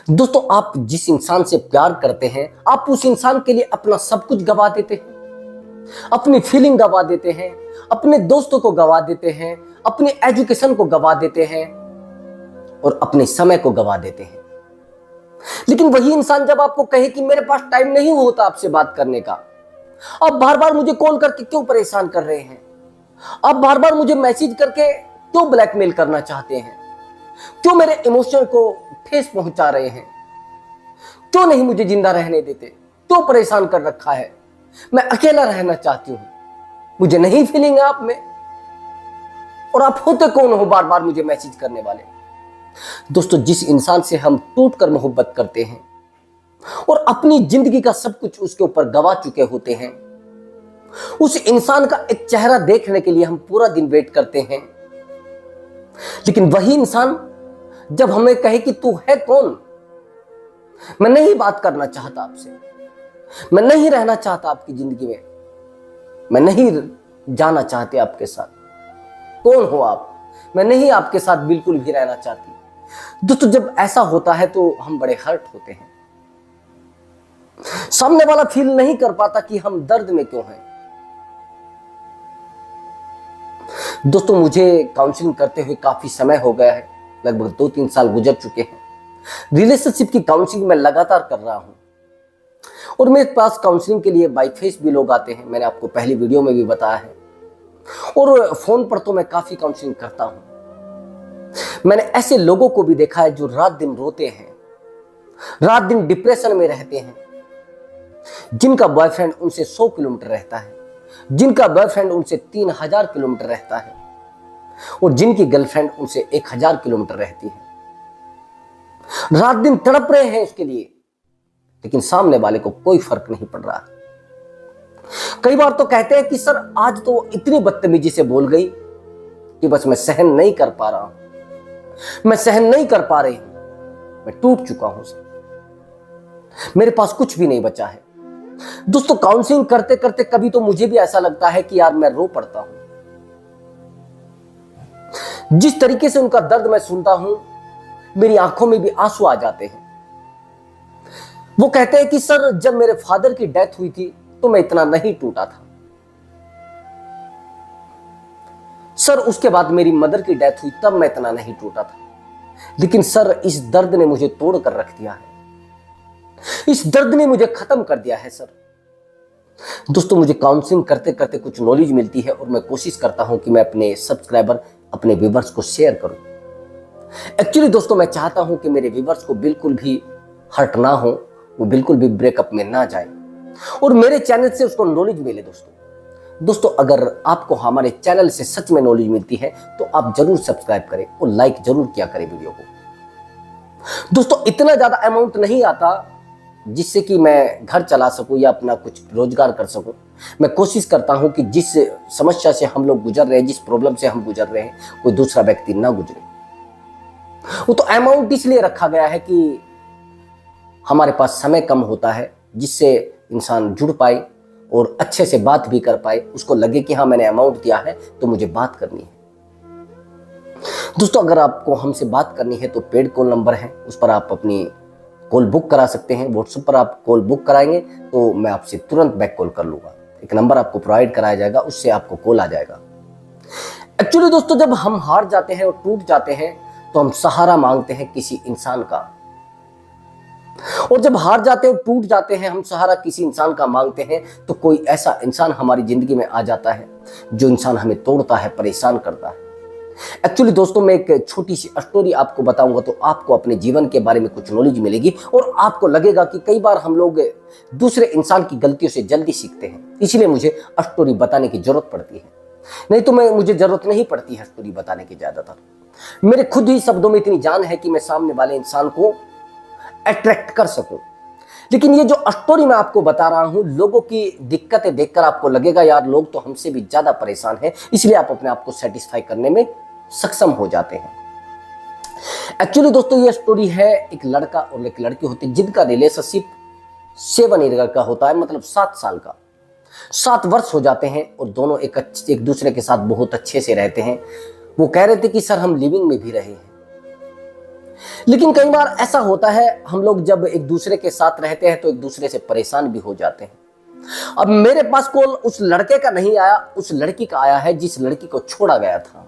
दोस्तों, आप जिस इंसान से प्यार करते हैं, आप उस इंसान के लिए अपना सब कुछ गवा देते हैं, अपनी फीलिंग गवा देते हैं, अपने दोस्तों को गवा देते हैं, अपनी एजुकेशन को गवा देते हैं और अपने समय को गवा देते हैं। लेकिन वही इंसान जब आपको कहे कि मेरे पास टाइम नहीं होता आपसे बात करने का, आप बार बार मुझे कॉल करके क्यों परेशान कर रहे हैं, आप बार बार मुझे मैसेज करके क्यों ब्लैकमेल करना चाहते हैं, क्यों मेरे इमोशन को ठेस पहुंचा रहे हैं, क्यों नहीं मुझे जिंदा रहने देते, क्यों परेशान कर रखा है, मैं अकेला रहना चाहती हूं, मुझे नहीं फीलिंग है आप में, और आप होते कौन हो बार बार मुझे मैसेज करने वाले। दोस्तों, जिस इंसान से हम टूटकर मोहब्बत करते हैं और अपनी जिंदगी का सब कुछ उसके ऊपर गवा चुके होते हैं, उस इंसान का एक चेहरा देखने के लिए हम पूरा दिन वेट करते हैं। लेकिन वही इंसान जब हमें कहे कि तू है कौन, मैं नहीं बात करना चाहता आपसे, मैं नहीं रहना चाहता आपकी जिंदगी में, मैं नहीं जाना चाहते आपके साथ, कौन हो आप, मैं नहीं आपके साथ बिल्कुल भी रहना चाहती। दोस्तों, जब ऐसा होता है तो हम बड़े हर्ट होते हैं। सामने वाला फील नहीं कर पाता कि हम दर्द में क्यों हैं। दोस्तों, मुझे काउंसलिंग करते हुए काफी समय हो गया है, लगभग 2-3 साल गुजर चुके हैं। रिलेशनशिप की काउंसलिंग मैं लगातार कर रहा हूं और मेरे पास काउंसलिंग के लिए बाई फेस भी लोग आते हैं, मैंने आपको पहली वीडियो में भी बताया है, और फोन पर तो मैं काफी काउंसलिंग करता हूं। मैंने ऐसे लोगों को भी देखा है जो रात दिन रोते हैं, रात दिन डिप्रेशन में रहते हैं, जिनका बॉयफ्रेंड उनसे 100 किलोमीटर रहता है, जिनका बॉयफ्रेंड उनसे 3000 किलोमीटर रहता है और जिनकी गर्लफ्रेंड उनसे 1000 किलोमीटर रहती है। रात दिन तड़प रहे हैं उसके लिए, लेकिन सामने वाले को कोई फर्क नहीं पड़ रहा। कई बार तो कहते हैं कि सर आज तो इतनी बदतमीजी से बोल गई कि बस मैं सहन नहीं कर पा रहा हूं, मैं सहन नहीं कर पा रही हूं, मैं टूट चुका हूं सर, मेरे पास कुछ भी नहीं बचा है। दोस्तों, काउंसलिंग करते करते कभी तो मुझे भी ऐसा लगता है कि यार मैं रो पड़ता हूं। जिस तरीके से उनका दर्द मैं सुनता हूं, मेरी आंखों में भी आंसू आ जाते हैं। वो कहते हैं कि सर जब मेरे फादर की डेथ हुई थी तो मैं इतना नहीं टूटा था, सर उसके बाद मेरी मदर की डेथ हुई तब मैं इतना नहीं टूटा था, लेकिन सर इस दर्द ने मुझे तोड़ कर रख दिया है, इस दर्द ने मुझे खत्म कर दिया है सर। दोस्तों, मुझे काउंसलिंग करते करते कुछ नॉलेज मिलती है और मैं कोशिश करता हूं कि मैं अपने सब्सक्राइबर, अपने व्यूअर्स को शेयर करूं। एक्चुअली दोस्तों, मैं चाहता हूं कि मेरे व्यूअर्स को बिल्कुल भी हर्ट ना हो, वो बिल्कुल भी ब्रेकअप में ना जाए और मेरे चैनल से उसको नॉलेज मिले। दोस्तों, अगर आपको हमारे चैनल से सच में नॉलेज मिलती है तो आप जरूर सब्सक्राइब करें और लाइक जरूर किया करें वीडियो को। दोस्तों, इतना ज्यादा अमाउंट नहीं आता जिससे कि मैं घर चला सकूं या अपना कुछ रोजगार कर सकूं। मैं कोशिश करता हूं कि जिस समस्या से हम लोग गुजर रहे हैं, जिस प्रॉब्लम से हम गुजर रहे हैं, कोई दूसरा व्यक्ति ना गुजरे। वो तो अमाउंट इसलिए रखा गया है कि हमारे पास समय कम होता है, जिससे इंसान जुड़ पाए और अच्छे से बात भी कर पाए, उसको लगे कि हाँ मैंने अमाउंट दिया है तो मुझे बात करनी है। दोस्तों, अगर आपको हमसे बात करनी है तो पेड कॉल नंबर है, उस पर आप अपनी कॉल बुक करा सकते हैं। व्हाट्सएप पर आप कॉल बुक कराएंगे तो मैं आपसे तुरंत बैक कॉल कर लूंगा। एक नंबर आपको प्रोवाइड कराया जाएगा, उससे आपको कॉल आ जाएगा। एक्चुअली दोस्तों, जब हम हार जाते हैं और टूट जाते हैं तो हम सहारा मांगते हैं किसी इंसान का, और जब हार जाते हैं, टूट जाते हैं, हम सहारा किसी इंसान का मांगते हैं तो कोई ऐसा इंसान हमारी जिंदगी में आ जाता है जो इंसान हमें तोड़ता है, परेशान करता है। एक्चुअली दोस्तों, मैं एक छोटी सी स्टोरी आपको बताऊंगा तो आपको अपने जीवन के बारे में कुछ नॉलेज मिलेगी और आपको लगेगा कि कई बार हम लोग दूसरे इंसान की गलतियों से जल्दी सीखते हैं, इसलिए मुझे स्टोरी बताने की जरूरत पड़ती है। नहीं तो मुझे जरूरत नहीं पड़ती है स्टोरी बताने की। ज्यादातर मेरे खुद ही शब्दों में इतनी जान है कि मैं सामने वाले इंसान को अट्रैक्ट कर सकूं। लेकिन ये जो स्टोरी मैं आपको बता रहा हूं, लोगों की दिक्कतें देखकर आपको लगेगा यार लोग तो हमसे भी ज्यादा परेशान हैं, इसलिए आप अपने आप को सेटिस्फाई करने में सक्षम हो जाते हैं। एक्चुअली दोस्तों, ये स्टोरी है एक लड़का और एक लड़की होती है जिनका रिलेशनशिप 7 ईयर का होता है, मतलब 7 साल का। 7 वर्ष हो जाते हैं और दोनों एक दूसरे के साथ बहुत अच्छे से रहते हैं। वो कह रहे थे कि सर हम लिविंग में भी रहे हैं, लेकिन कई बार ऐसा होता है, हम लोग जब एक दूसरे के साथ रहते हैं तो एक दूसरे से परेशान भी हो जाते हैं। अब मेरे पास कॉल उस लड़के का नहीं आया, उस लड़की का आया है जिस लड़की को छोड़ा गया था।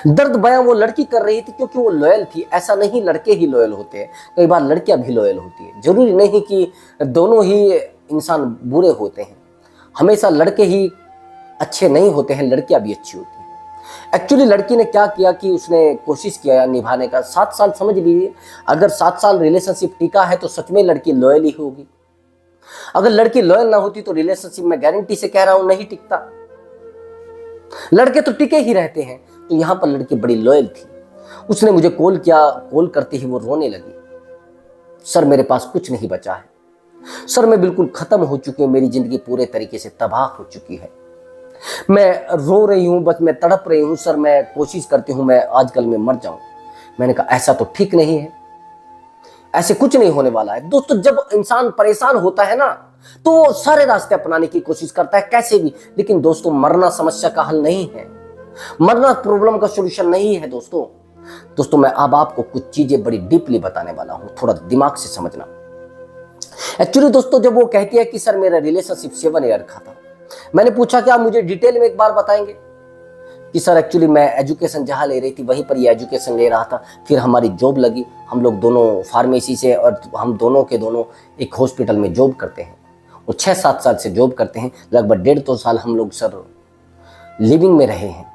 दर्द बयां वो लड़की कर रही थी क्योंकि वो लॉयल थी। ऐसा नहीं लड़के ही लॉयल होते हैं, कई बार लड़कियां भी लॉयल होती है। जरूरी नहीं कि दोनों ही इंसान बुरे होते हैं, हमेशा लड़के ही अच्छे नहीं होते हैं, लड़कियां भी अच्छी होती हैं। एक्चुअली लड़की ने क्या किया कि उसने कोशिश किया निभाने का। 7 साल समझ लीजिए, अगर 7 साल रिलेशनशिप टिका है तो सच में लड़की लॉयल ही होगी। अगर लड़की लॉयल ना होती तो रिलेशनशिप में गारंटी से कह रहा हूं नहीं टिकता। लड़के तो टिके ही रहते हैं, तो यहां पर लड़की बड़ी लॉयल थी। उसने मुझे कॉल किया, कॉल करते ही वो रोने लगी। सर मेरे पास कुछ नहीं बचा है, सर मैं बिल्कुल खत्म हो चुकी हूं, मेरी जिंदगी पूरे तरीके से तबाह हो चुकी है, मैं रो रही हूं, बस मैं तड़प रही हूं, सर मैं कोशिश करती हूं मैं आजकल में मर जाऊं। मैंने कहा ऐसा तो ठीक नहीं है, ऐसे कुछ नहीं होने वाला है। दोस्तों जब इंसान परेशान होता है ना तो वो सारे रास्ते अपनाने की कोशिश करता है कैसे भी। लेकिन दोस्तों मरना समस्या का हल नहीं है, मरना प्रॉब्लम का सॉल्यूशन नहीं है। दोस्तों मैं अब आपको कुछ चीजें बड़ी डीपली बताने वाला हूं, थोड़ा दिमाग से समझना। एक्चुअली दोस्तों जब वो कहती है कि सर मेरा रिलेशनशिप 7 ईयर का था, मैंने पूछा कि आप मुझे डिटेल में एक बार बताएंगे कि सर एक्चुअली मैं एजुकेशन जहाँ ले रही थी वहीं पर ये एजुकेशन ले रहा था, फिर हमारी जॉब लगी, हम लोग दोनों फार्मेसी से और हम दोनों के दोनों एक हॉस्पिटल में जॉब करते हैं और 6-7 साल से जॉब करते हैं। लगभग 1.5-2 साल हम लोग सर लिविंग में रहे हैं।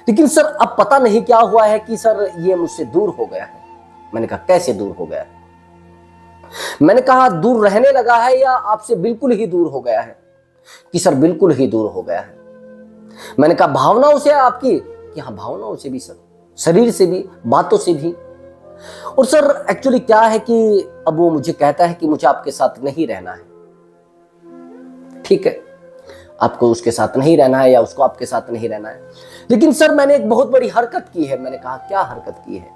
लेकिन सर अब पता नहीं क्या हुआ है कि सर ये मुझसे दूर हो गया है। मैंने कहा कैसे दूर हो गया है? मैंने कहा दूर रहने लगा है या आपसे बिल्कुल ही दूर हो गया है? कि सर बिल्कुल ही दूर हो गया है। मैंने कहा भावनाओं से आपकी? कि हाँ भावनाओं से भी सर, शरीर से भी, बातों से भी। और सर एक्चुअली क्या है कि अब वो मुझे कहता है कि मुझे आपके साथ नहीं रहना है। ठीक है, आपको उसके साथ नहीं रहना है या उसको आपके साथ नहीं रहना है। लेकिन सर मैंने एक बहुत बड़ी हरकत की है। मैंने कहा क्या हरकत की है?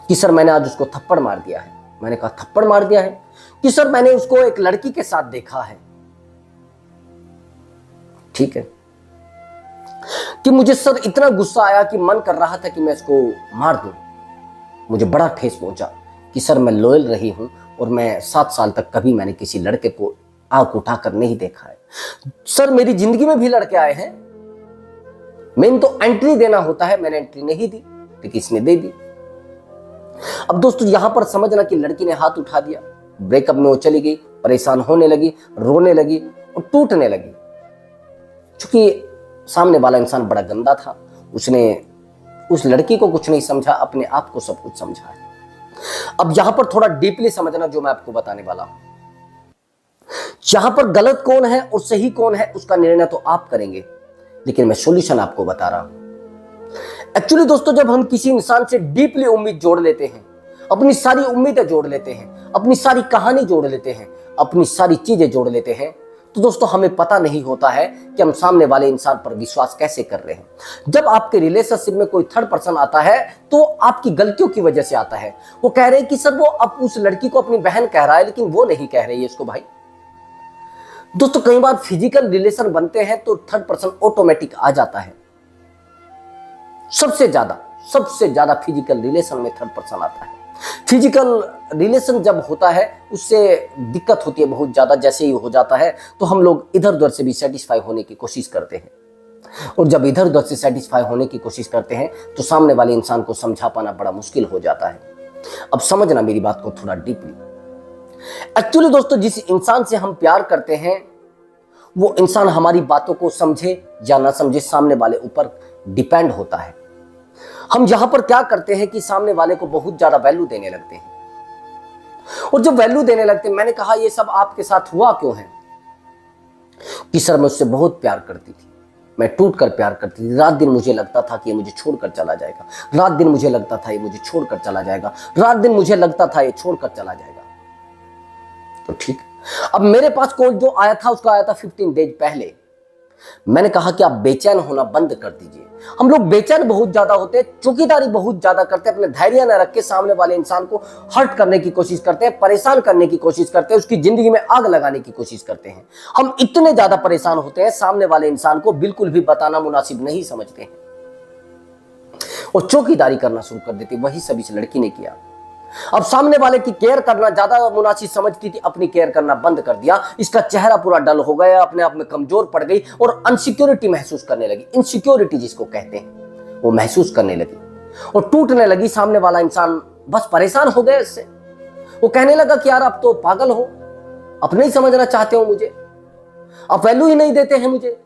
कि सर मैंने आज उसको थप्पड़ मार दिया है। मैंने कहा थप्पड़ मार दिया है? कि सर मैंने उसको एक लड़की के साथ देखा है। ठीक है, कि मुझे सर इतना गुस्सा आया कि मन कर रहा था कि मैं इसको मार दूं। मुझे बड़ा ठेस पहुंचा कि सर मैं लॉयल रही हूं और मैं 7 साल तक कभी मैंने किसी लड़के को आंख उठाकर नहीं देखा है। सर मेरी जिंदगी में भी लड़के आए हैं, मैंने तो एंट्री देना होता है, मैंने एंट्री नहीं दी लेकिन इसने दे दी। अब दोस्तों यहां पर समझना कि लड़की ने हाथ उठा दिया, ब्रेकअप में वो चली गई, परेशान होने लगी, रोने लगी और टूटने लगी। चूंकि सामने वाला इंसान बड़ा गंदा था, उसने उस लड़की को कुछ नहीं समझा, अपने आप को सब कुछ समझा है। अब यहां पर थोड़ा डीपली समझना जो मैं आपको बताने वाला हूं। यहां पर गलत कौन है और सही कौन है उसका निर्णय तो आप करेंगे, लेकिन मैं सॉल्यूशन आपको बता रहा हूं। एक्चुअली दोस्तों जब हम किसी इंसान से डीपली उम्मीद जोड़ लेते हैं, अपनी सारी उम्मीदें जोड़ लेते हैं, अपनी सारी कहानी जोड़ लेते हैं, अपनी सारी चीजें जोड़ लेते हैं, तो दोस्तों हमें पता नहीं होता है कि हम सामने वाले इंसान पर विश्वास कैसे कर रहे हैं। जब आपके रिलेशनशिप में कोई थर्ड पर्सन आता है तो आपकी गलतियों की वजह से आता है। वो कह रहे हैं कि सर वो अब उस लड़की को अपनी बहन कह रहा है, लेकिन वो नहीं कह रही है इसको भाई। दोस्तों कई बार फिजिकल रिलेशन बनते हैं तो थर्ड पर्सन ऑटोमेटिक आ जाता है। सबसे ज्यादा फिजिकल रिलेशन में थर्ड पर्सन आता है। फिजिकल रिलेशन जब होता है उससे दिक्कत होती है बहुत ज्यादा। जैसे ही हो जाता है तो हम लोग इधर उधर से भी सेटिस्फाई होने की कोशिश करते हैं, और जब इधर उधर से सेटिस्फाई होने की कोशिश करते हैं तो सामने वाले इंसान को समझा पाना बड़ा मुश्किल हो जाता है। अब समझना मेरी बात को थोड़ा डीपली। एक्चुअली दोस्तों जिस इंसान से हम प्यार करते हैं वो इंसान हमारी बातों को समझे या ना समझे सामने वाले ऊपर डिपेंड होता है। हम यहां पर क्या करते हैं कि सामने वाले को बहुत ज्यादा वैल्यू देने लगते हैं, और जब वैल्यू देने लगते हैं, मैंने कहा ये सब आपके साथ हुआ क्यों है? कि सर मैं उससे बहुत प्यार करती थी, मैं टूट कर प्यार करती थी। रात दिन मुझे लगता था कि ये मुझे छोड़कर चला जाएगा, रात दिन मुझे लगता था ये मुझे छोड़कर चला जाएगा, रात दिन मुझे लगता था ये छोड़कर चला जाएगा। तो ठीक, अब मेरे पास कॉल जो आया था उसका आया था 15 डेज पहले। मैंने कहा कि आप बेचैन होना बंद कर दीजिए। हम लोग बेचैन बहुत ज्यादा होते हैं, चौकीदारी बहुत ज्यादा करते हैं, अपने धैर्य न रख के सामने वाले इंसान को हर्ट करने की कोशिश करते हैं, परेशान करने की कोशिश करते हैं, उसकी जिंदगी में आग लगाने की कोशिश करते हैं। हम इतने ज्यादा परेशान होते हैं, सामने वाले इंसान को बिल्कुल भी बताना मुनासिब नहीं समझते हैं। और चौकीदारी करना शुरू कर देती। वही सब इस लड़की ने किया। अब सामने वाले की केयर करना ज्यादा मुनासिब समझती थी, अपनी केयर करना बंद कर दिया। इसका चेहरा पूरा डल हो गया, अपने आप में कमजोर पड़ गई और अनसिक्योरिटी महसूस करने लगी। इनसिक्योरिटी जिसको कहते हैं वो महसूस करने लगी और टूटने लगी। सामने वाला इंसान बस परेशान हो गया इससे। वो कहने लगा कि यार आप तो पागल हो, आप नहीं समझना चाहते हो मुझे, आप वैल्यू ही नहीं देते हैं मुझे,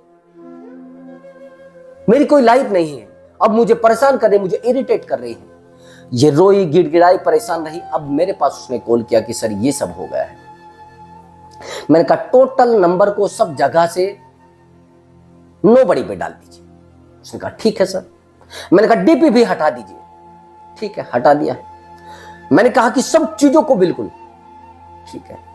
मेरी कोई लाइफ नहीं है, अब मुझे परेशान कर रही, मुझे इरिटेट कर रही है। ये रोई, गिड़गिड़ाई, परेशान रही। अब मेरे पास उसने कॉल किया कि सर ये सब हो गया है। मैंने कहा टोटल नंबर को सब जगह से नोबडी पे डाल दीजिए। उसने कहा ठीक है सर। मैंने कहा डीपी भी हटा दीजिए। ठीक है, हटा दिया। मैंने कहा कि सब चीजों को बिल्कुल ठीक है।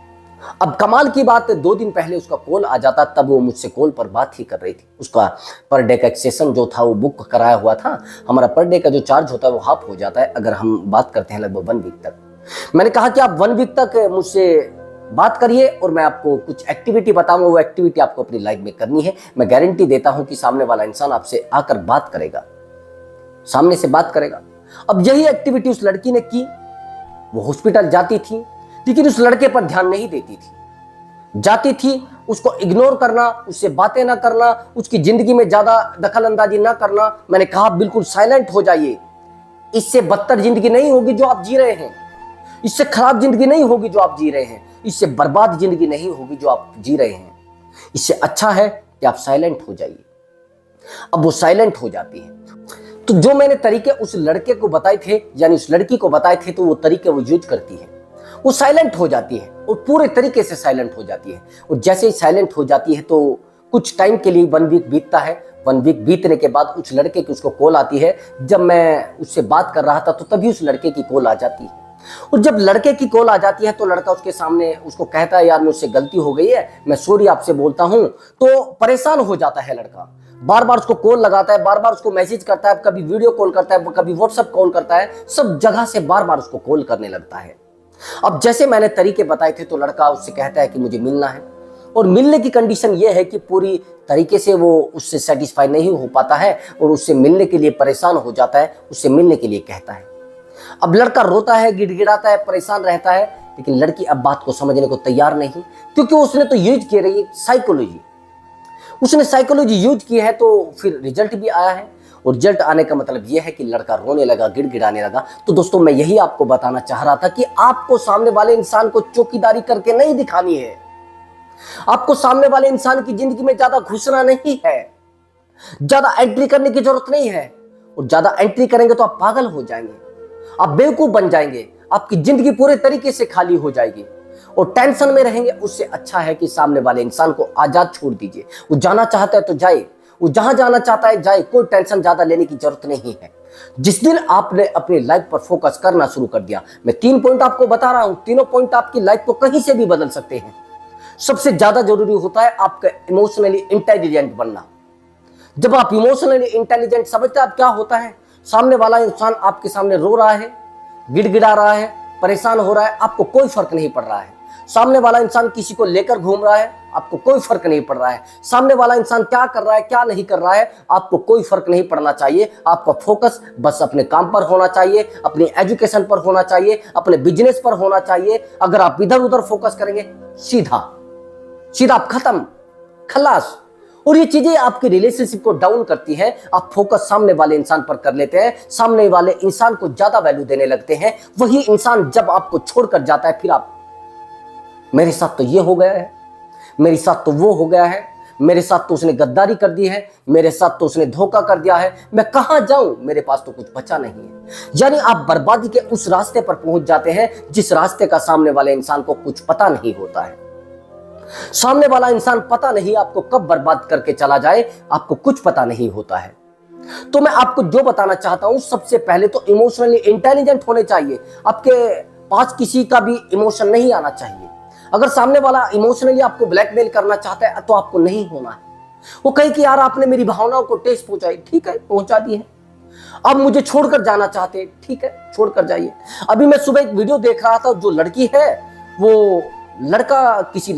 अब कमाल की बात है, 2 दिन पहले उसका कॉल आ जाता, तब वो मुझसे कॉल पर बात ही कर रही थी। उसका पर डे का एक सेशन जो था वो बुक कराया हुआ था। हमारा पर डे का जो चार्ज होता है वो हाफ हो जाता है अगर हम बात करते हैं लगभग 1 वीक तक। मैंने कहा कि आप 1 वीक तक मुझसे बात करिए और मैं आपको कुछ एक्टिविटी बताऊंगा, वो एक्टिविटी आपको अपनी लाइफ में करनी है। मैं गारंटी देता हूं कि सामने वाला इंसान आपसे आकर बात करेगा, सामने से बात करेगा। अब यही एक्टिविटी उस लड़की ने की। वो हॉस्पिटल जाती थी लेकिन उस लड़के पर ध्यान नहीं देती थी। जाती थी, उसको इग्नोर करना, उससे बातें ना करना, उसकी जिंदगी में ज्यादा दखल अंदाजी ना करना। मैंने कहा बिल्कुल साइलेंट हो जाइए, इससे बदतर जिंदगी नहीं होगी जो आप जी रहे हैं, इससे खराब जिंदगी नहीं होगी जो आप जी रहे हैं, इससे बर्बाद जिंदगी नहीं होगी जो आप जी रहे हैं। इससे अच्छा है कि आप साइलेंट हो जाइए। अब वो साइलेंट हो जाती है। तो जो मैंने तरीके उस लड़के को बताए थे, यानी उस लड़की को बताए थे, तो वो तरीके वो यूज करती है। वो साइलेंट हो जाती है और पूरे तरीके से साइलेंट हो जाती है। और जैसे ही साइलेंट हो जाती है तो कुछ टाइम के लिए 1 वीक बीतता है। 1 वीक बीतने के बाद उस लड़के की उसको कॉल आती है। जब मैं उससे बात कर रहा था तो तभी उस लड़के की कॉल आ जाती है। और जब लड़के की कॉल आ जाती है तो लड़का उसके सामने उसको कहता है यार मुझसे गलती हो गई है, मैं सॉरी आपसे बोलता हूं। तो परेशान हो जाता है लड़का, बार बार उसको कॉल लगाता है, बार बार उसको मैसेज करता है, कभी वीडियो कॉल करता है, कभी व्हाट्सएप कॉल करता है, सब जगह से बार बार उसको कॉल करने लगता है। अब जैसे मैंने तरीके बताए थे तो लड़का उससे कहता है कि मुझे मिलना है। और मिलने की कंडीशन यह है कि पूरी तरीके से वो उससे सेटिस्फाई नहीं हो पाता है और उससे मिलने के लिए परेशान हो जाता है, उससे मिलने के लिए कहता है। अब लड़का रोता है, गिड़गिड़ाता है, परेशान रहता है, लेकिन लड़की अब बात को समझने को तैयार नहीं, क्योंकि उसने तो यूज की रही साइकोलॉजी, उसने साइकोलॉजी यूज की है। तो फिर रिजल्ट भी आया है और रिजल्ट आने का मतलब यह है कि लड़का रोने लगा, गिड़गिड़ाने लगा। तो दोस्तों मैं यही आपको बताना चाह रहा था कि आपको सामने वाले इंसान को चौकीदारी करके नहीं दिखानी है, आपको सामने वाले इंसान की जिंदगी में ज्यादा घुसना नहीं है, ज्यादा एंट्री करने की जरूरत नहीं है। और ज्यादा एंट्री करेंगे तो आप पागल हो जाएंगे, आप बेवकूफ बन जाएंगे, आपकी जिंदगी पूरे तरीके से खाली हो जाएगी और टेंशन में रहेंगे। उससे अच्छा है कि सामने वाले इंसान को आजाद छोड़ दीजिए। वो जाना चाहता है तो जाए, वो जहां जाना चाहता है जाए, कोई टेंशन ज्यादा लेने की जरूरत नहीं है। जिस दिन आपने अपनी लाइफ पर फोकस करना शुरू कर दिया, मैं 3 पॉइंट आपको बता रहा हूं, तीनों पॉइंट आपकी लाइफ को कहीं से भी बदल सकते हैं। सबसे ज्यादा जरूरी होता है आपका इमोशनली इंटेलिजेंट बनना। जब आप इमोशनली इंटेलिजेंट समझते हैं, आप क्या होता है, सामने वाला इंसान आपके सामने रो रहा है, गिड़गिड़ा रहा है, परेशान हो रहा है, आपको कोई फर्क नहीं पड़ रहा है। सामने वाला इंसान किसी को लेकर घूम रहा है, आपको कोई फर्क नहीं पड़ रहा है। सामने वाला इंसान क्या कर रहा है, क्या नहीं कर रहा है, आपको कोई फर्क नहीं पड़ना चाहिए। आपका फोकस बस अपने काम पर होना चाहिए, अपनी एजुकेशन पर होना चाहिए, अपने बिजनेस पर होना चाहिए। अगर आप इधर उधर फोकस करेंगे, सीधा सीधा आप खत्म, खलास। और ये चीजें आपकी रिलेशनशिप को डाउन करती है। आप फोकस सामने वाले इंसान पर कर लेते हैं, सामने वाले इंसान को ज्यादा वैल्यू देने लगते हैं। वही इंसान जब आपको छोड़कर जाता है, फिर आप, मेरे साथ तो ये हो गया है, मेरे साथ तो वो हो गया है, मेरे साथ तो उसने गद्दारी कर दी है, मेरे साथ तो उसने धोखा कर दिया है, मैं कहां जाऊं, मेरे पास तो कुछ बचा नहीं है। यानी आप बर्बादी के उस रास्ते पर पहुंच जाते हैं जिस रास्ते का सामने वाले इंसान को कुछ पता नहीं होता है। सामने वाला इंसान पता नहीं आपको कब बर्बाद करके चला जाए, आपको कुछ पता नहीं होता है। तो मैं आपको जो बताना चाहता हूं, सबसे पहले तो इमोशनली इंटेलिजेंट होने चाहिए। आपके पास किसी का भी इमोशन नहीं आना चाहिए। अगर सामने वाला इमोशनली आपको ब्लैकमेल करना चाहता है तो आपको नहीं होना है। वो कहे कि यार आपने मेरी भावनाओं को ठेस पहुंचाई, ठीक है पहुंचा दी है, अब मुझे छोड़कर जाना चाहते हैं, ठीक है छोड़कर जाइए। अभी मैं सुबह एक वीडियो देख रहा था, जो लड़की है वो लड़का किसी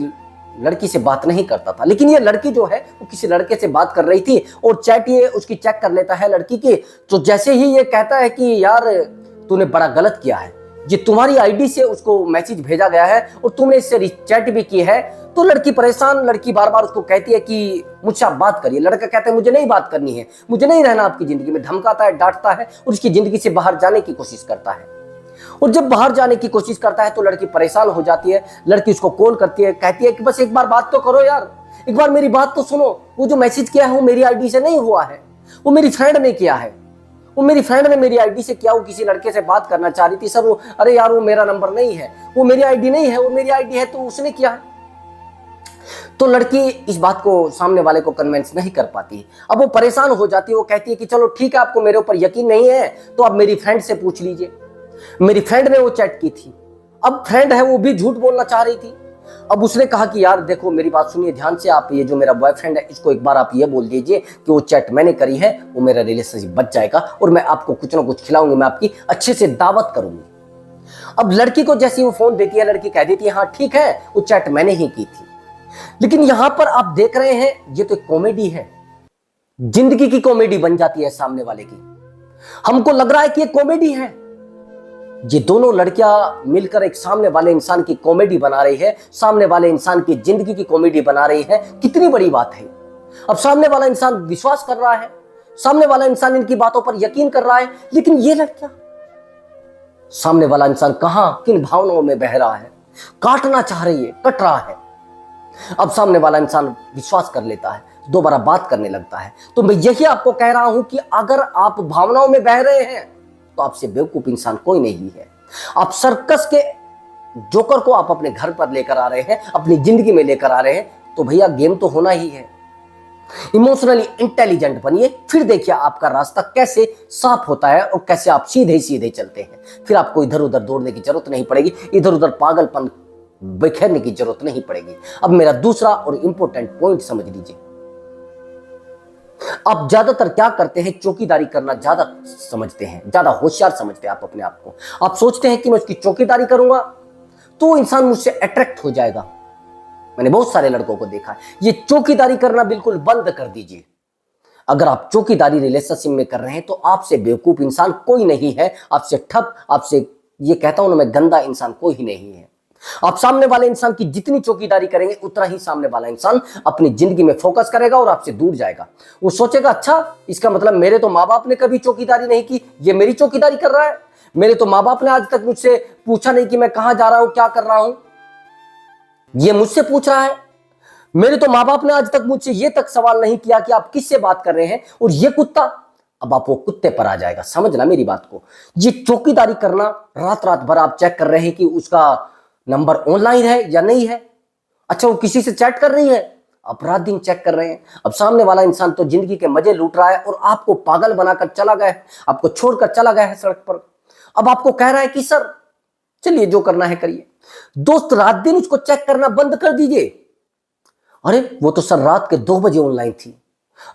लड़की से बात नहीं करता था, लेकिन ये लड़की जो है वो किसी लड़के से बात कर रही थी और चैट ये उसकी चेक कर लेता है लड़की की। तो जैसे ही ये कहता है कि यार तूने बड़ा गलत किया है, ये तुम्हारी आईडी से उसको मैसेज भेजा गया है और तुमने इससे चैट भी की है, तो लड़की परेशान, लड़की बार बार उसको कहती है कि मुझसे आप बात करिए। लड़का कहता है मुझे नहीं बात करनी है, मुझे नहीं रहना आपकी जिंदगी में, धमकाता है, डांटता है और उसकी जिंदगी से बाहर जाने की कोशिश करता है। और जब बाहर जाने की कोशिश करता है तो लड़की परेशान हो जाती है। लड़की उसको कॉल करती है, कहती है कि बस एक बार बात तो करो यार, एक बार मेरी बात तो सुनो, वो जो मैसेज किया है वो मेरी आईडी से नहीं हुआ है, वो मेरी फ्रेंड ने किया है, वो मेरी फ्रेंड ने मेरी आईडी से किया, वो किसी लड़के से बात करना चाह रही थी सर। वो अरे यार वो मेरा नंबर नहीं है, वो मेरी आईडी नहीं है, वो मेरी आईडी है तो उसने किया है। तो लड़की इस बात को सामने वाले को कन्विंस नहीं कर पाती। अब वो परेशान हो जाती है, वो कहती है कि चलो ठीक है, आपको मेरे ऊपर यकीन नहीं है तो आप मेरी फ्रेंड से पूछ लीजिए। मेरी फ्रेंड ने वो चैट की थी। अब फ्रेंड है वो भी झूठ बोलना चाह रही थी। अब उसने कहा कि यार देखो मेरी बात सुनिए ध्यान से, आप ये जो मेरा बॉयफ्रेंड है इसको एक बार आप ये बोल दीजिए कि वो चैट मैंने करी है, वो मेरा रिलेशनशिप बच जाएगा और मैं आपको कुछ ना कुछ खिलाऊंगी, मैं आपकी अच्छे से दावत करूंगी। अब लड़की को जैसे वो फोन देती है, लड़की कह देती है हाँ ठीक है, वो चैट मैंने ही की थी। लेकिन यहां पर आप देख रहे हैं ये तो एक कॉमेडी है, जिंदगी की कॉमेडी बन जाती है सामने वाले की। हमको लग रहा है कि ये कॉमेडी है, ये दोनों लड़कियां मिलकर एक सामने वाले इंसान की कॉमेडी बना रही है, सामने वाले इंसान की जिंदगी की कॉमेडी बना रही है। कितनी बड़ी बात है। अब सामने वाला इंसान विश्वास कर रहा है, सामने वाला इंसान इनकी बातों पर यकीन कर रहा है, लेकिन ये लड़कियां, सामने वाला इंसान कहां किन भावनाओं में बह रहा है, काटना चाह रही है, कट रहा है। अब सामने वाला इंसान विश्वास कर लेता है, दोबारा बात करने लगता है। तो मैं यही आपको कह रहा हूं कि अगर आप भावनाओं में बह रहे हैं तो आपसे बेवकूफ इंसान कोई नहीं है। आप सर्कस के जोकर को आप अपने घर पर लेकर आ रहे हैं, अपनी जिंदगी में लेकर आ रहे हैं, तो भैया गेम तो होना ही है। इमोशनली इंटेलिजेंट बनिए, फिर देखिए आपका रास्ता कैसे साफ होता है और कैसे आप सीधे सीधे चलते हैं। फिर आपको इधर उधर दौड़ने की जरूरत नहीं पड़ेगी, इधर उधर पागलपन बिखेरने की जरूरत नहीं पड़ेगी। अब मेरा दूसरा और इंपॉर्टेंट पॉइंट समझ लीजिए। आप ज्यादातर क्या करते हैं, चौकीदारी करना ज्यादा समझते हैं, ज्यादा होशियार समझते हैं आप अपने आप को। आप सोचते हैं कि मैं उसकी चौकीदारी करूंगा तो इंसान मुझसे अट्रैक्ट हो जाएगा। मैंने बहुत सारे लड़कों को देखा है। ये चौकीदारी करना बिल्कुल बंद कर दीजिए। अगर आप चौकीदारी रिलेशनशिप में कर रहे हैं तो आपसे बेवकूफ इंसान कोई नहीं है, आपसे ठप, आपसे ये कहता हूं ना मैं, गंदा इंसान कोई ही नहीं है। आप सामने वाले इंसान की जितनी चौकीदारी करेंगे उतना ही सामने वाला इंसान अपनी जिंदगी में फोकस करेगा और आपसे दूर जाएगा। वो सोचेगा अच्छा इसका मतलब मेरे तो माँ बाप ने कभी चौकीदारी नहीं की, ये मेरी चौकीदारी कर रहा है। मेरे तो माँ बाप ने आज तक मुझसे पूछा नहीं कि मैं कहां जा रहा हूं, क्या कर रहा हूं, ये मुझसे पूछ रहा है। मेरे तो माँ बाप ने आज तक मुझसे ये तक सवाल नहीं किया कि आप किससे बात कर रहे हैं। और ये कुत्ता, अब आप वो कुत्ते पर आ जाएगा। समझना मेरी बात को। ये चौकीदारी करना, रात रात भर आप चेक कर रहे हैं कि उसका नंबर ऑनलाइन है या नहीं है। अच्छा वो किसी से चैट कर रही है, आप रात दिन चेक कर रहे हैं। अब सामने वाला इंसान तो जिंदगी के मजे लूट रहा है और आपको पागल बनाकर चला गया है, आपको छोड़कर चला गया है सड़क पर। अब आपको कह रहा है कि सर चलिए जो करना है करिए। दोस्त रात दिन उसको चेक करना बंद कर दीजिए। अरे वो तो सर रात के 2 बजे ऑनलाइन थी,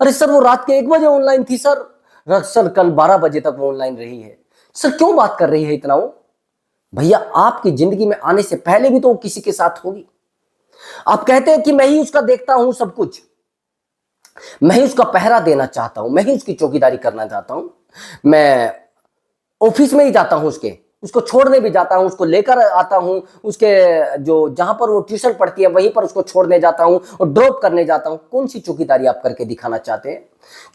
अरे सर वो रात के 1 बजे ऑनलाइन थी, सर कल 12 बजे तक वो ऑनलाइन रही है। सर क्यों बात कर रही है इतना वो? भैया आपकी जिंदगी में आने से पहले भी तो वो किसी के साथ होगी। आप कहते हैं कि मैं ही उसका देखता हूं सब कुछ, मैं ही उसका पहरा देना चाहता हूं, मैं ही उसकी चौकीदारी करना चाहता हूं। मैं ऑफिस में ही जाता हूं, उसको छोड़ने भी जाता हूं, उसको लेकर आता हूं, उसके जो जहां पर वो ट्यूशन पढ़ती है वहीं पर उसको छोड़ने जाता हूं और ड्रॉप करने जाता हूं। कौन सी चौकीदारी आप करके दिखाना चाहते हैं?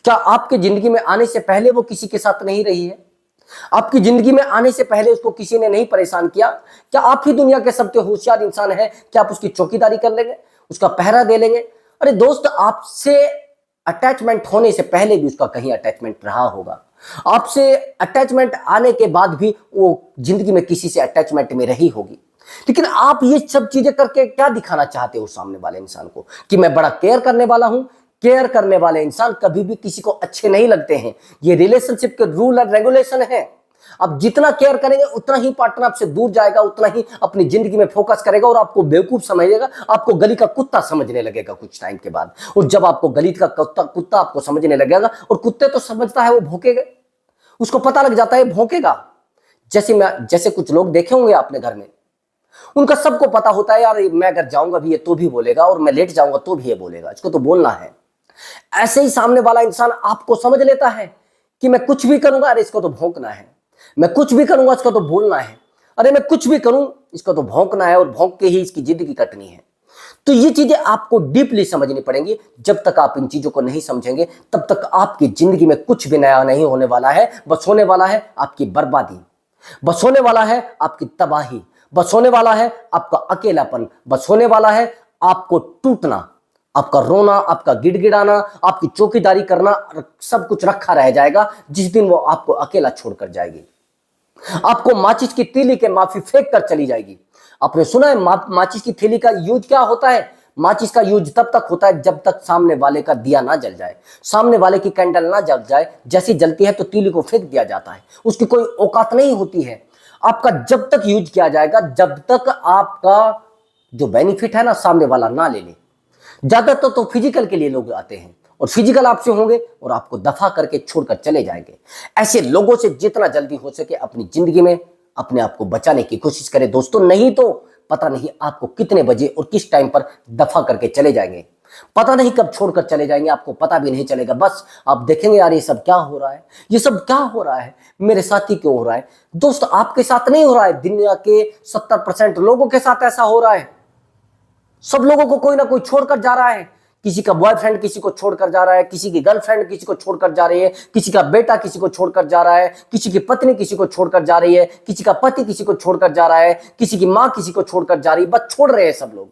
क्या आपके जिंदगी में आने से पहले वो किसी के साथ नहीं रही है? आपकी जिंदगी में आने से पहले उसको किसी ने नहीं परेशान किया? क्या आप ही दुनिया के सबसे होशियार इंसान हैं? क्या आप उसकी चौकीदारी कर लेंगे, उसका पहरा दे लेंगे? अरे दोस्त, आपसे अटैचमेंट होने से पहले भी उसका कहीं अटैचमेंट रहा होगा, आपसे अटैचमेंट आने के बाद भी वो जिंदगी में किसी से अटैचमेंट में रही होगी। लेकिन आप ये सब चीजें करके क्या दिखाना चाहते हो सामने वाले इंसान को कि मैं बड़ा केयर करने वाला हूं? केयर करने वाले इंसान कभी भी किसी को अच्छे नहीं लगते हैं। ये रिलेशनशिप के रूल एंड रेगुलेशन है। आप जितना केयर करेंगे उतना ही पार्टनर आपसे दूर जाएगा, उतना ही अपनी जिंदगी में फोकस करेगा और आपको बेवकूफ समझेगा, आपको गली का कुत्ता समझने लगेगा कुछ टाइम के बाद। और जब आपको गली का कुत्ता आपको समझने लगेगा, और कुत्ते तो समझता है वो भौंकेगा, उसको पता लग जाता है भौंकेगा। जैसे कुछ लोग देखे होंगे आपने घर में, उनका सबको पता होता है यार मैं अगर जाऊंगा भी ये तो भी बोलेगा, और मैं लेट जाऊंगा तो भी ये बोलेगा, इसको तो बोलना है। ऐसे ही सामने वाला इंसान आपको समझ लेता है कि मैं कुछ भी करूंगा, अरे इसको तो भौंकना है, मैं कुछ भी करूंगा इसको तो बोलना है, अरे मैं कुछ भी करूं इसको तो भौंकना है, और भौंक के ही इसकी जिंदगी कटनी है। तो ये चीजें आपको डीपली समझनी पड़ेंगी। जब तक आप इन चीजों को नहीं समझेंगे तब तक आपकी जिंदगी में कुछ भी नया नहीं होने वाला है। बस होने वाला है आपकी बर्बादी, बस होने वाला है आपकी तबाही, बस होने वाला है आपका अकेलापन, बस होने वाला है आपको टूटना, आपका रोना, आपका गिड़गिड़ाना, आपकी चौकीदारी करना, सब कुछ रखा रह जाएगा जिस दिन वो आपको अकेला छोड़कर जाएगी। आपको माचिस की तीली के माफी फेंक कर चली जाएगी। आपने सुना है माचिस की थैली का यूज क्या होता है? माचिस का यूज तब तक होता है जब तक सामने वाले का दिया ना जल जाए, सामने वाले की कैंडल ना जल जाए। जैसी जलती है तो तीली को फेंक दिया जाता है, उसकी कोई औकात नहीं होती है। आपका जब तक यूज किया जाएगा, जब तक आपका जो बेनिफिट है ना सामने वाला ना ले ले। ज्यादातर तो फिजिकल के लिए लोग आते हैं और फिजिकल आपसे होंगे और आपको दफा करके छोड़कर चले जाएंगे। ऐसे लोगों से जितना जल्दी हो सके अपनी जिंदगी में अपने आप को बचाने की कोशिश करें दोस्तों, नहीं तो पता नहीं आपको कितने बजे और किस टाइम पर दफा करके चले जाएंगे। पता नहीं कब छोड़कर चले जाएंगे, आपको पता भी नहीं चलेगा। बस आप देखेंगे यार ये सब क्या हो रहा है, ये सब क्या हो रहा है, मेरे साथ ही क्यों हो रहा है। दोस्त आपके साथ नहीं हो रहा है, दुनिया के 70% लोगों के साथ ऐसा हो रहा है। सब लोगों को कोई ना कोई छोड़कर जा रहा है। किसी का बॉयफ्रेंड किसी को छोड़कर जा रहा है, किसी की गर्लफ्रेंड किसी को छोड़कर जा रही है, किसी का बेटा किसी को छोड़कर जा रहा है, किसी की पत्नी किसी को छोड़कर जा रही है, किसी का पति किसी को छोड़कर जा रहा है, किसी की मां किसी को छोड़कर जा रही है। बस छोड़ रहे हैं सब लोग,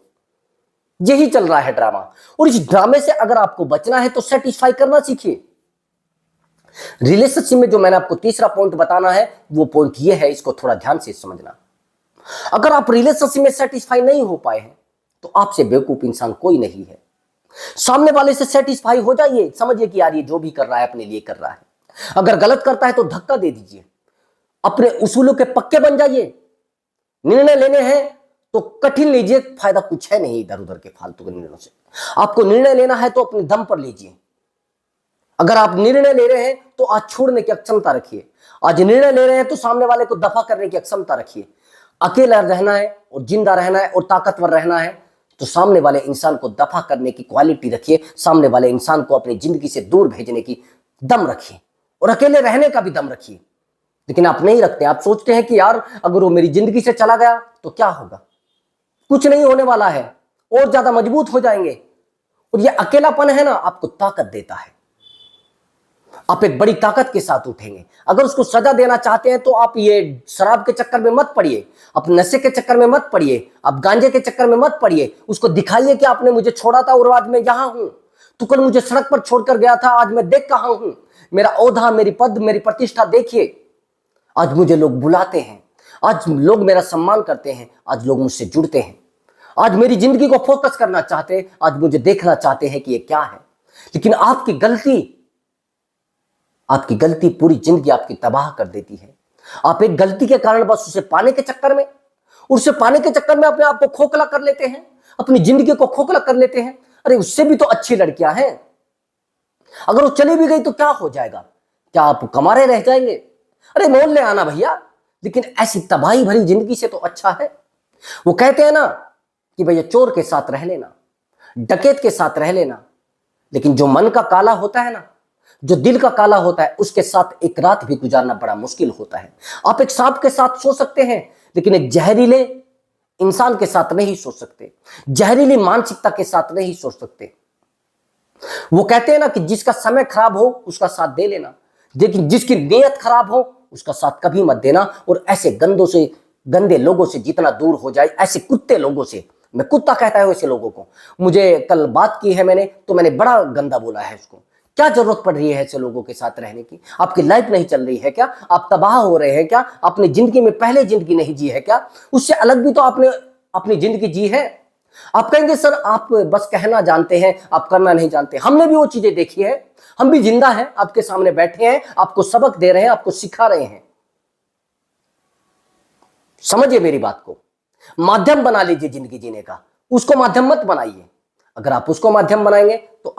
यही चल रहा है ड्रामा। और इस ड्रामे से अगर आपको बचना है तो सेटिस्फाई करना सीखिए। रिलेशनशिप में जो मैंने आपको तीसरा पॉइंट बताना है वो पॉइंट ये है, इसको थोड़ा ध्यान से समझना। अगर आप रिलेशनशिप में सेटिस्फाई नहीं हो पाए हैं तो आपसे बेवकूफ इंसान कोई नहीं है। सामने वाले से सेटिस्फाई हो जाइए, समझिए कि यार ये जो भी कर रहा है अपने लिए कर रहा है। अगर गलत करता है तो धक्का दे दीजिए, अपने उसूलों के पक्के बन जाइए। निर्णय लेने हैं तो कठिन लीजिए, फायदा कुछ है नहीं इधर उधर के फालतू के निर्णयों से। आपको निर्णय लेना है तो अपने दम पर लीजिए। अगर आप निर्णय ले रहे हैं तो आज छोड़ने की अक्षमता रखिए। आज निर्णय ले रहे हैं तो सामने वाले को दफा करने की अक्षमता रखिए। अकेला रहना है और जिंदा रहना है और ताकतवर रहना है तो सामने वाले इंसान को दफा करने की क्वालिटी रखिए। सामने वाले इंसान को अपनी जिंदगी से दूर भेजने की दम रखिए और अकेले रहने का भी दम रखिए। लेकिन आप नहीं रखते, आप सोचते हैं कि यार अगर वो मेरी जिंदगी से चला गया तो क्या होगा, कुछ नहीं होने वाला है, और ज्यादा मजबूत हो जाएंगे। और ये अकेलापन है ना आपको ताकत देता है, आप एक बड़ी ताकत के साथ उठेंगे। अगर उसको सजा देना चाहते हैं तो आप ये शराब के चक्कर में मत पड़िए, आप नशे के चक्कर में मत पड़िए, आप गांजे के चक्कर में मत पड़िए। उसको दिखाइए कि आपने मुझे छोड़ा था और आज मैं यहां हूं, तो कल मुझे सड़क पर छोड़कर गया था, आज मैं देख कहां हूं। मेरा औधा, मेरी पद, मेरी प्रतिष्ठा देखिए। आज मुझे लोग बुलाते हैं, आज लोग मेरा सम्मान करते हैं, आज लोग मुझसे जुड़ते हैं, आज मेरी जिंदगी को फोकस करना चाहते हैं, आज मुझे देखना चाहते हैं कि ये क्या है। लेकिन आपकी गलती पूरी जिंदगी आपकी तबाह कर देती है। आप एक गलती के कारण बस उसे पाने के चक्कर में अपने आप को खोखला कर लेते हैं, अपनी जिंदगी को खोखला कर लेते हैं। अरे उससे भी तो अच्छी लड़कियां हैं, अगर वो चली भी गई तो क्या हो जाएगा, क्या आप कमारे रह जाएंगे? अरे मोल ले आना भैया। लेकिन ऐसी तबाही भरी जिंदगी से तो अच्छा है। वो कहते हैं ना कि भैया चोर के साथ रह लेना, डकैत के साथ रह लेना, लेकिन जो मन का काला होता है ना, जो दिल का काला होता है, उसके साथ एक रात भी गुजारना बड़ा मुश्किल होता है। आप एक सांप के साथ सो सकते हैं लेकिन एक जहरीले इंसान के साथ नहीं सो सकते, जहरीली मानसिकता के साथ नहीं सो सकते। वो कहते हैं ना कि जिसका समय खराब हो उसका साथ दे लेना, लेकिन जिसकी नीयत खराब हो उसका साथ कभी मत देना। और ऐसे गंदे लोगों से जितना दूर हो जाए, ऐसे कुत्ते लोगों से, मैं कुत्ता कहता हूं ऐसे लोगों को। मुझे कल बात की है मैंने तो मैंने बड़ा गंदा बोला है उसको। क्या जरूरत पड़ रही है ऐसे लोगों के साथ रहने की? आपकी लाइफ नहीं चल रही है क्या? आप तबाह हो रहे हैं क्या? आपने जिंदगी में पहले जिंदगी नहीं जी है क्या? उससे अलग भी तो आपने अपनी जिंदगी जी है। आप कहेंगे सर आप बस कहना जानते हैं, आप करना नहीं जानते। हमने भी वो चीजें देखी है, हम भी जिंदा हैं, आपके सामने बैठे हैं, आपको सबक दे रहे हैं, आपको सिखा रहे हैं। समझिए मेरी बात को, माध्यम बना लीजिए जिंदगी जीने का, उसको माध्यम मत बनाइए। अगर आप उसको माध्यम बनाएंगे तो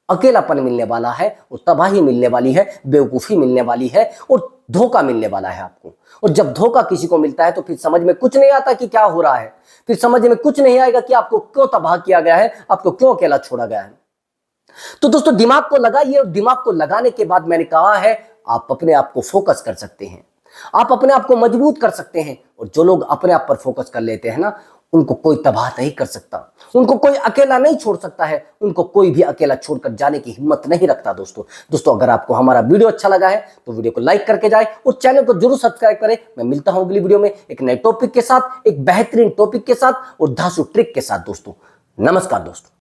अकेलापन मिलने वाला है और तबाही मिलने वाली है, बेवकूफी मिलने वाली है और धोखा मिलने वाला है आपको। और जब धोखा किसी को मिलता है तो फिर समझ में कुछ नहीं आता कि क्या हो रहा है, फिर समझ में कुछ नहीं आएगा कि आपको क्यों तबाह किया गया है, आपको क्यों अकेला छोड़ा गया है। तो दोस्तों दिमाग को लगाइए, और दिमाग को लगाने के बाद मैंने कहा है आप अपने आप को फोकस कर सकते हैं, आप अपने आप को मजबूत कर सकते हैं। और जो लोग अपने आप पर फोकस कर लेते हैं ना, उनको कोई तबाह नहीं कर सकता, उनको कोई अकेला नहीं छोड़ सकता है, उनको कोई भी अकेला छोड़कर जाने की हिम्मत नहीं रखता। दोस्तों अगर आपको हमारा वीडियो अच्छा लगा है तो वीडियो को लाइक करके जाए और चैनल को जरूर सब्सक्राइब करें। मैं मिलता हूं अगली वीडियो में एक नए टॉपिक के साथ, एक बेहतरीन टॉपिक के साथ और धांसू ट्रिक के साथ। दोस्तों नमस्कार दोस्तों।